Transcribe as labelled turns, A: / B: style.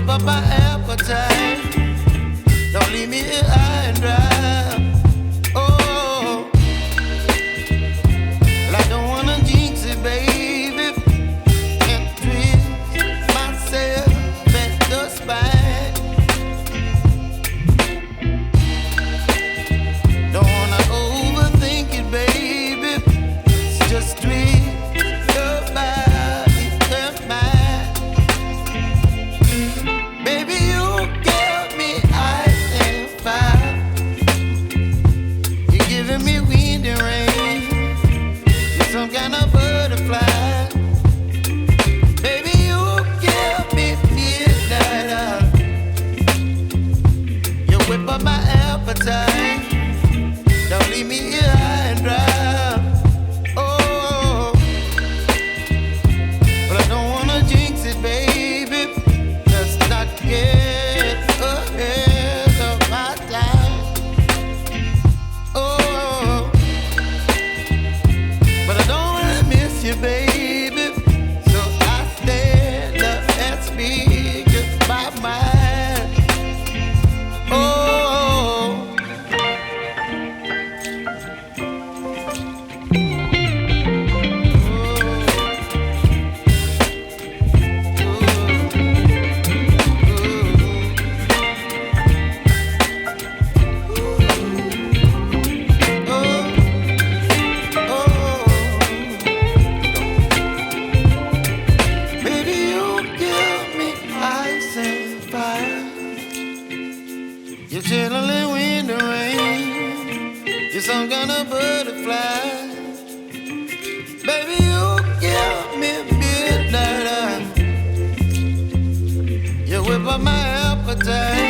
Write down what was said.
A: whip up my appetite. Don't leave me here high and dry. Oh, well, I don't wanna jinx it, baby, and twist myself at the spine. Don't wanna overthink it, baby. It's just twist your body and mine. Baby, you give me ice and fire. You're giving me wind and rain. You're some kind of butterfly. Baby, you give me midnight. You whip up my appetite. Don't leave me here high and dry. Oh, but I don't wanna jinx it, baby. Let's not get ahead of my time. Oh, but I don't wanna miss you, baby. So I stand up and speak my mind. Oh. Baby, you give me ice and fire. You're chilling wind and rain. You're some kind of butterfly. Baby, you give me midnight. You whip up my appetite.